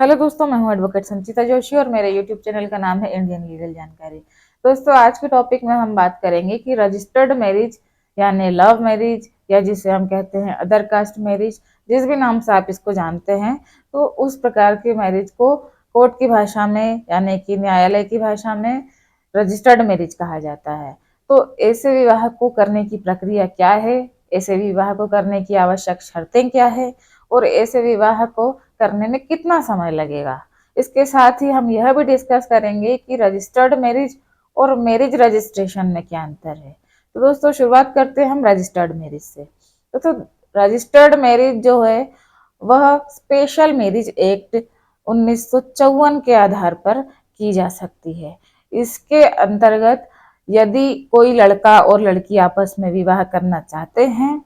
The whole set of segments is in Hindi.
हेलो दोस्तों, मैं हूं एडवोकेट संचिता जोशी और मेरे यूट्यूब चैनल का नाम है इंडियन लीगल जानकारी। दोस्तों, आज के टॉपिक में हम बात करेंगे कि रजिस्टर्ड मैरिज यानी लव मैरिज या जिसे हम कहते हैं अदर कास्ट मैरिज, जिस भी नाम से आप इसको जानते हैं, तो उस प्रकार की मैरिज को कोर्ट की भाषा में यानी कि न्यायालय की भाषा में रजिस्टर्ड मैरिज कहा जाता है। तो ऐसे विवाह को करने की प्रक्रिया क्या है, ऐसे विवाह को करने की आवश्यक शर्तें क्या है और ऐसे विवाह को करने में कितना समय लगेगा। इसके साथ ही हम यह भी डिस्कस करेंगे कि रजिस्टर्ड मैरिज और मैरिज रजिस्ट्रेशन में क्या अंतर है। तो दोस्तों, शुरुआत करते हैं हम रजिस्टर्ड मैरिज से। तो रजिस्टर्ड मैरिज जो है वह स्पेशल मैरिज एक्ट 1954 के आधार पर की जा सकती है। इसके अंतर्गत यदि कोई लड़का और लड़की आपस में विवाह करना चाहते हैं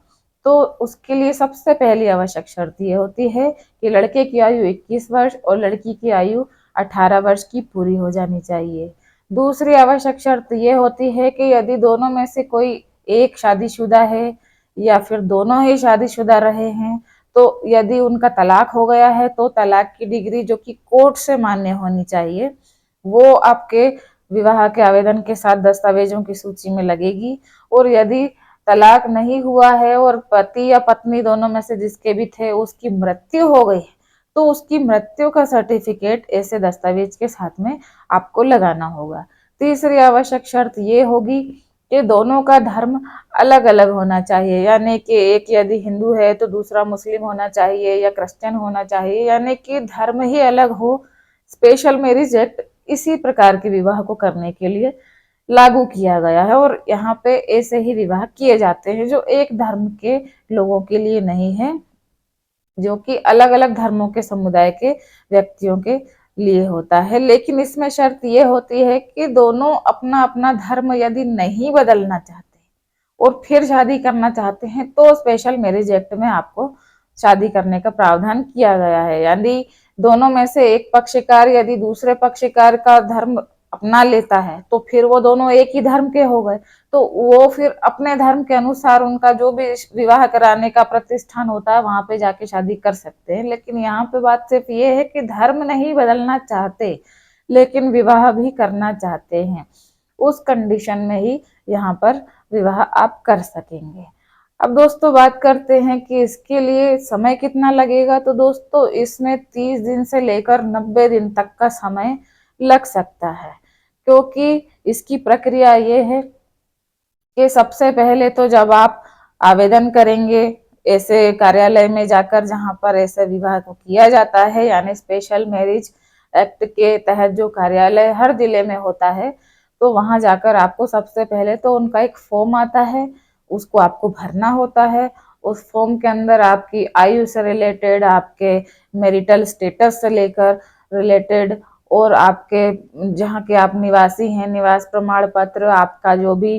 तो उसके लिए सबसे पहली आवश्यक शर्त ये होती है कि लड़के की आयु 21 वर्ष और लड़की की आयु 18 वर्ष की पूरी हो जानी चाहिए। दूसरी आवश्यक शर्त ये होती है कि यदि दोनों में से कोई एक शादीशुदा है या फिर दोनों ही शादीशुदा रहे हैं, तो यदि उनका तलाक हो गया है तो तलाक की डिग्री जो कि कोर्ट से मान्य होनी चाहिए, वो आपके विवाह के आवेदन के साथ दस्तावेजों की सूची में लगेगी। और यदि तलाक नहीं हुआ है और पति या पत्नी दोनों में से जिसके भी थे उसकी मृत्यु हो गई, तो उसकी मृत्यु का सर्टिफिकेट ऐसे दस्तावेज के साथ में आपको लगाना होगा। तीसरी आवश्यक शर्त ये होगी कि दोनों का धर्म अलग अलग होना चाहिए, यानी कि एक यदि हिंदू है तो दूसरा मुस्लिम होना चाहिए या क्रिश्चियन होना चाहिए, यानी कि धर्म ही अलग हो। स्पेशल मैरिज एक्ट इसी प्रकार के विवाह को करने के लिए लागू किया गया है और यहाँ पे ऐसे ही विवाह किए जाते हैं जो एक धर्म के लोगों के लिए नहीं है, जो कि अलग अलग धर्मों के समुदाय के व्यक्तियों के लिए होता है। लेकिन इसमें शर्त ये होती है कि दोनों अपना अपना धर्म यदि नहीं बदलना चाहते और फिर शादी करना चाहते हैं तो स्पेशल मैरिज एक्ट में आपको शादी करने का प्रावधान किया गया है। यानी दोनों में से एक पक्षकार यदि दूसरे पक्षकार का धर्म अपना लेता है तो फिर वो दोनों एक ही धर्म के हो गए, तो वो फिर अपने धर्म के अनुसार उनका जो भी विवाह कराने का प्रतिष्ठान होता है वहां पे जाके शादी कर सकते हैं। लेकिन यहाँ पे बात सिर्फ ये है कि धर्म नहीं बदलना चाहते लेकिन विवाह भी करना चाहते हैं, उस कंडीशन में ही यहाँ पर विवाह आप कर सकेंगे। अब दोस्तों, बात करते हैं कि इसके लिए समय कितना लगेगा। तो दोस्तों, इसमें 30 दिन से लेकर 90 दिन तक का समय लग सकता है, क्योंकि इसकी प्रक्रिया ये है कि सबसे पहले तो जब आप आवेदन करेंगे ऐसे कार्यालय में जाकर जहां पर ऐसे विवाह को किया जाता है, यानी स्पेशल मैरिज एक्ट के तहत जो कार्यालय हर जिले में होता है, तो वहां जाकर आपको सबसे पहले तो उनका एक फॉर्म आता है, उसको आपको भरना होता है। उस फॉर्म के अंदर आपकी आयु से रिलेटेड, आपके मैरिटल स्टेटस से लेकर रिलेटेड और आपके जहाँ के आप निवासी हैं निवास प्रमाण पत्र, आपका जो भी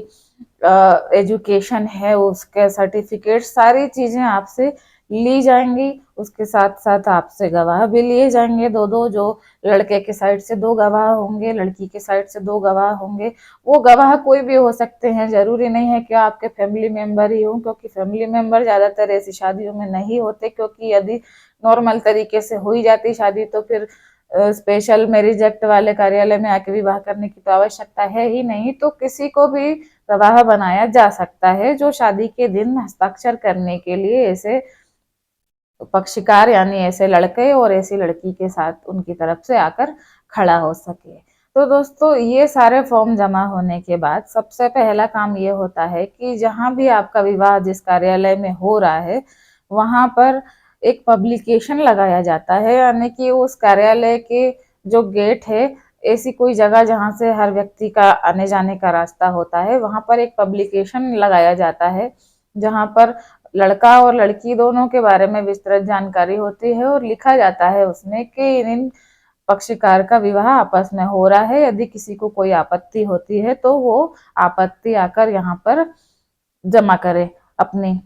एजुकेशन है उसके सर्टिफिकेट, सारी चीजें आपसे ली जाएंगी। उसके साथ साथ आपसे गवाह भी लिए जाएंगे, दो दो, जो लड़के के साइड से 2 गवाह होंगे, लड़की के साइड से 2 गवाह होंगे। वो गवाह कोई भी हो सकते हैं, जरूरी नहीं है कि आपके फैमिली मेंबर ही हो, क्योंकि फैमिली मेंबर ज्यादातर ऐसी शादियों में नहीं होते, क्योंकि यदि नॉर्मल तरीके से हो ही जाती शादी तो फिर स्पेशल मैरिज एक्ट वाले कार्यालय में आके विवाह करने की तो आवश्यकता है ही नहीं। तो किसी को भी गवाह बनाया जा सकता है जो शादी के दिन हस्ताक्षर करने के लिए ऐसे पक्षकार यानी ऐसे लड़के और ऐसी लड़की के साथ उनकी तरफ से आकर खड़ा हो सके। तो दोस्तों, ये सारे फॉर्म जमा होने के बाद सबसे पहला काम ये होता है कि जहां भी आपका विवाह जिस कार्यालय में हो रहा है वहां पर एक पब्लिकेशन लगाया जाता है, यानी कि उस कार्यालय के जो गेट है, ऐसी कोई जगह जहां से हर व्यक्ति का आने जाने का रास्ता होता है, वहां पर एक पब्लिकेशन लगाया जाता है जहां पर लड़का और लड़की दोनों के बारे में विस्तृत जानकारी होती है और लिखा जाता है उसमें कि इन पक्षकार का विवाह आपस में हो रहा है। यदि किसी को कोई आपत्ति होती है तो वो आपत्ति आकर यहाँ पर जमा करे अपनी।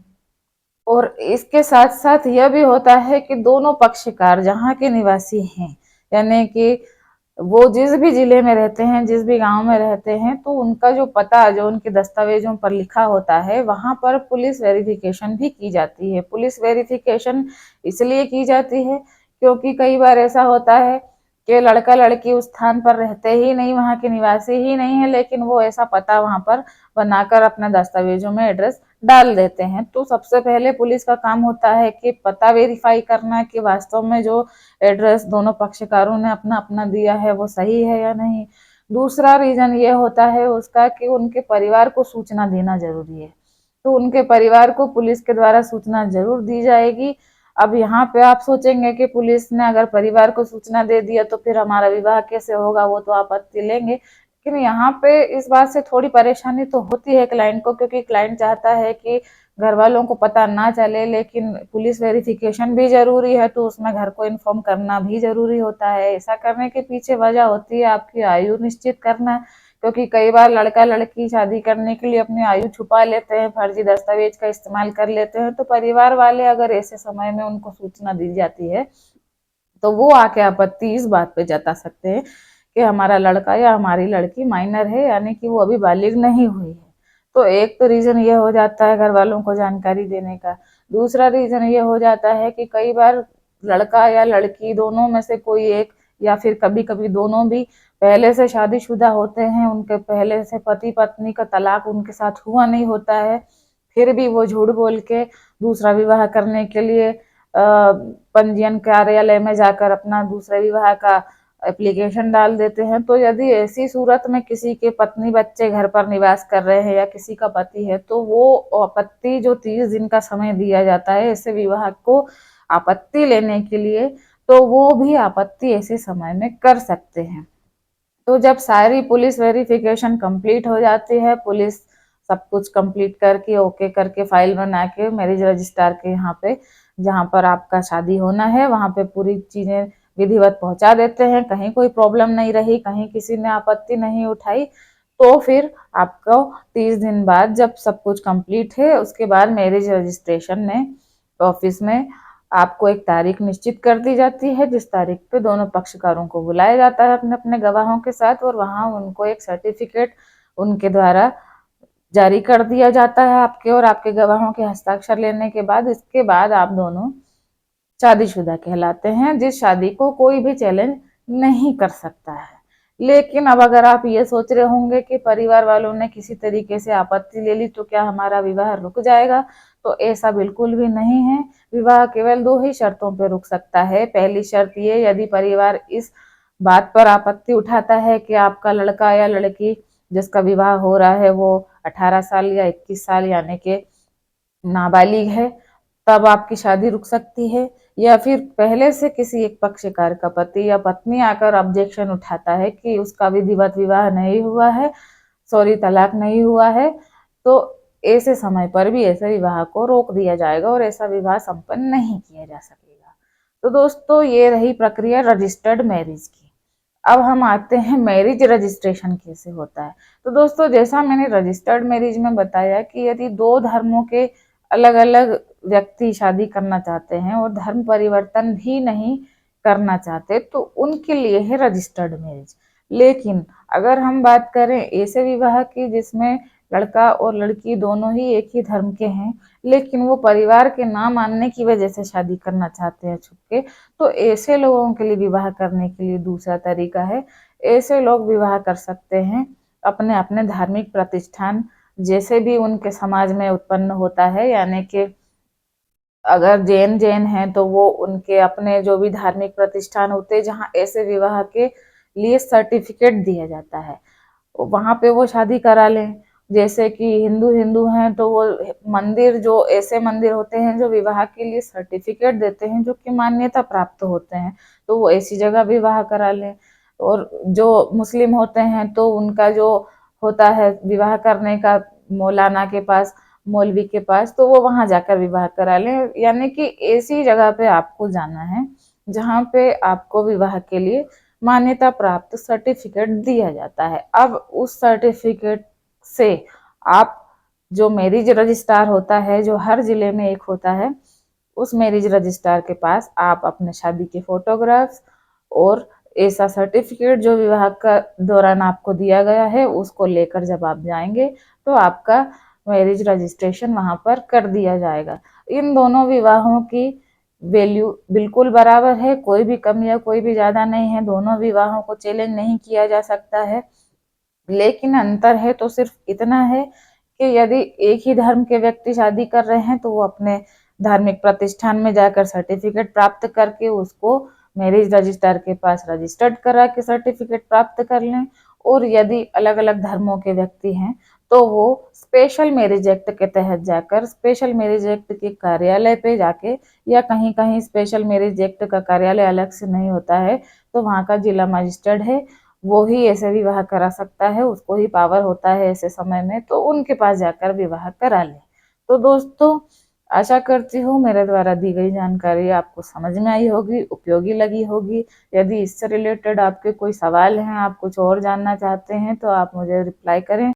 और इसके साथ साथ यह भी होता है कि दोनों पक्षकार जहाँ के निवासी हैं, यानी कि वो जिस भी जिले में रहते हैं, जिस भी गांव में रहते हैं, तो उनका जो पता जो उनके दस्तावेजों पर लिखा होता है वहां पर पुलिस वेरिफिकेशन भी की जाती है। पुलिस वेरिफिकेशन इसलिए की जाती है क्योंकि कई बार ऐसा होता है कि लड़का लड़की उस स्थान पर रहते ही नहीं, वहाँ के निवासी ही नहीं है, लेकिन वो ऐसा पता वहाँ पर बनाकर अपने दस्तावेजों में एड्रेस डाल देते हैं। तो सबसे पहले पुलिस का काम होता है कि पता वेरीफाई करना कि वास्तव में जो एड्रेस दोनों पक्षकारों ने अपना अपना दिया है वो सही है या नहीं। दूसरा रीजन ये होता है उसका कि उनके परिवार को सूचना देना जरूरी है, तो उनके परिवार को पुलिस के द्वारा सूचना जरूर दी जाएगी। अब यहाँ पे आप सोचेंगे कि पुलिस ने अगर परिवार को सूचना दे दिया तो फिर हमारा विवाह कैसे होगा, वो तो आपत्ति लेंगे। लेकिन यहाँ पे इस बात से थोड़ी परेशानी तो होती है क्लाइंट को, क्योंकि क्लाइंट चाहता है कि घर वालों को पता ना चले, लेकिन पुलिस वेरिफिकेशन भी जरूरी है, तो उसमें घर को इन्फॉर्म करना भी जरूरी होता है। ऐसा करने के पीछे वजह होती है आपकी आयु निश्चित करना, क्योंकि कई बार लड़का लड़की शादी करने के लिए अपनी आयु छुपा लेते हैं, फर्जी दस्तावेज का इस्तेमाल कर लेते हैं। तो परिवार वाले अगर ऐसे समय में उनको सूचना दी जाती है तो वो आके आपत्ति इस बात पे जता सकते हैं कि हमारा लड़का या हमारी लड़की माइनर है, यानी कि वो अभी बालिग नहीं हुई है। तो एक तो रीजन ये हो जाता है घर वालों को जानकारी देने का। दूसरा रीजन ये हो जाता है कि कई बार लड़का या लड़की दोनों में से कोई एक, या फिर कभी कभी दोनों भी पहले से शादीशुदा होते हैं, उनके पहले से पति पत्नी का तलाक उनके साथ हुआ नहीं होता है, फिर भी वो झूठ बोल के दूसरा विवाह करने के लिए पंजीयन कार्यालय में जाकर अपना दूसरे विवाह का एप्लीकेशन डाल देते हैं। तो यदि ऐसी सूरत में किसी के पत्नी बच्चे घर पर निवास कर रहे हैं या किसी का पति है, तो वो आपत्ति जो 30 दिन का समय दिया जाता है ऐसे विवाह को आपत्ति लेने के लिए, तो वो भी आपत्ति ऐसे समय में कर सकते हैं। तो जब सारी पुलिस वेरिफिकेशन कंप्लीट हो जाती है, पुलिस सब कुछ कंप्लीट करके ओके करके फाइल बना के मैरिज रजिस्ट्रार के यहाँ पे जहाँ पर आपका शादी होना है वहाँ पे पूरी चीजें विधिवत पहुंचा देते हैं। कहीं कोई प्रॉब्लम नहीं रही, कहीं किसी ने आपत्ति नहीं उठाई, तो फिर आपको 30 दिन बाद जब सब कुछ कंप्लीट है उसके बाद मैरिज रजिस्ट्रेशन में ऑफिस में आपको एक तारीख निश्चित कर दी जाती है, जिस तारीख पे दोनों पक्षकारों को बुलाया जाता है अपने अपने गवाहों के साथ, और वहां उनको एक सर्टिफिकेट उनके द्वारा जारी कर दिया जाता है आपके और आपके गवाहों के हस्ताक्षर लेने के बाद। इसके बाद आप दोनों शादीशुदा कहलाते हैं, जिस शादी को कोई भी चैलेंज नहीं कर सकता है। लेकिन अब अगर आप ये सोच रहे होंगे कि परिवार वालों ने किसी तरीके से आपत्ति ले ली तो क्या हमारा विवाह रुक जाएगा, तो ऐसा बिल्कुल भी नहीं है। विवाह केवल 2 ही शर्तों पर रुक सकता है। पहली शर्त ये, यदि परिवार इस बात पर आपत्ति उठाता है कि आपका लड़का या लड़की जिसका विवाह हो रहा है वो 18 साल या 21 साल यानी कि नाबालिग है, तब आपकी शादी रुक सकती है। या फिर पहले से किसी एक पक्षकार का पति या पत्नी आकर ऑब्जेक्शन उठाता है कि उसका विधिवत विवाह नहीं हुआ है, सॉरी तलाक नहीं हुआ है, तो ऐसे समय पर भी ऐसे विवाह को रोक दिया जाएगा और ऐसा विवाह संपन्न नहीं किया जा सकेगा। तो दोस्तों ये रही प्रक्रिया रजिस्टर्ड मैरिज की। अब हम आते हैं मैरिज रजिस्ट्रेशन कैसे होता है। तो दोस्तों जैसा मैंने रजिस्टर्ड मैरिज में बताया कि यदि 2 धर्मों के अलग अलग व्यक्ति शादी करना चाहते हैं और धर्म परिवर्तन भी नहीं करना चाहते तो उनके लिए है रजिस्टर्ड मैरिज। लेकिन अगर हम बात करें ऐसे विवाह की जिसमें लड़का और लड़की दोनों ही एक ही धर्म के हैं, लेकिन वो परिवार के ना मानने की वजह से शादी करना चाहते हैं छुपके, तो ऐसे लोगों के लिए विवाह करने के लिए दूसरा तरीका है। ऐसे लोग विवाह कर सकते हैं अपने अपने धार्मिक प्रतिष्ठान जैसे भी उनके समाज में उत्पन्न होता है, यानी कि अगर जैन जैन हैं तो वो उनके अपने जो भी धार्मिक प्रतिष्ठान होते हैं जहाँ ऐसे विवाह के लिए सर्टिफिकेट दिया जाता है, वहां पे वो शादी करा लें। जैसे कि हिंदू हिंदू हैं तो वो मंदिर, जो ऐसे मंदिर होते हैं जो विवाह के लिए सर्टिफिकेट देते हैं जो कि मान्यता प्राप्त होते हैं, तो वो ऐसी जगह विवाह करा लें। और जो मुस्लिम होते हैं तो उनका जो होता है विवाह करने का मौलाना के पास, मौलवी के पास, तो वो वहां जाकर विवाह करा लें। यानी कि ऐसी जगह पे आपको जाना है जहाँ पे आपको विवाह के लिए मान्यता प्राप्त सर्टिफिकेट दिया जाता है। अब उस सर्टिफिकेट से आप, जो मैरिज रजिस्ट्रार होता है जो हर जिले में एक होता है, उस मैरिज रजिस्ट्रार के पास आप अपने शादी के फोटोग्राफ्स और ऐसा सर्टिफिकेट जो विवाह का दौरान आपको दिया गया है उसको लेकर जब आप जाएंगे तो आपका मैरिज रजिस्ट्रेशन वहां पर कर दिया जाएगा। इन दोनों विवाहों की वैल्यू बिल्कुल बराबर है, कोई भी कम या कोई भी ज़्यादा नहीं है, दोनों विवाहों को चैलेंज नहीं किया जा सकता है। लेकिन अंतर है तो सिर्फ इतना है कि यदि एक ही धर्म के व्यक्ति शादी कर रहे हैं तो वो अपने धार्मिक प्रतिष्ठान में जाकर सर्टिफिकेट प्राप्त करके उसको मैरिज रजिस्ट्रार के पास रजिस्टर्ड करा के सर्टिफिकेट प्राप्त कर लें। और यदि अलग अलग धर्मों के व्यक्ति हैं तो वो स्पेशल मैरिज एक्ट के तहत जाकर स्पेशल मैरिज एक्ट के कार्यालय पे जाके, या कहीं कहीं स्पेशल मैरिज एक्ट का कार्यालय अलग से नहीं होता है तो वहाँ का जिला मजिस्ट्रेट है वो ही ऐसे विवाह करा सकता है, उसको ही पावर होता है ऐसे समय में, तो उनके पास जाकर विवाह करा ले। तो दोस्तों, आशा करती हूँ मेरे द्वारा दी गई जानकारी आपको समझ में आई होगी, उपयोगी लगी होगी। यदि इससे रिलेटेड आपके कोई सवाल हैं, आप कुछ और जानना चाहते हैं तो आप मुझे रिप्लाई करें।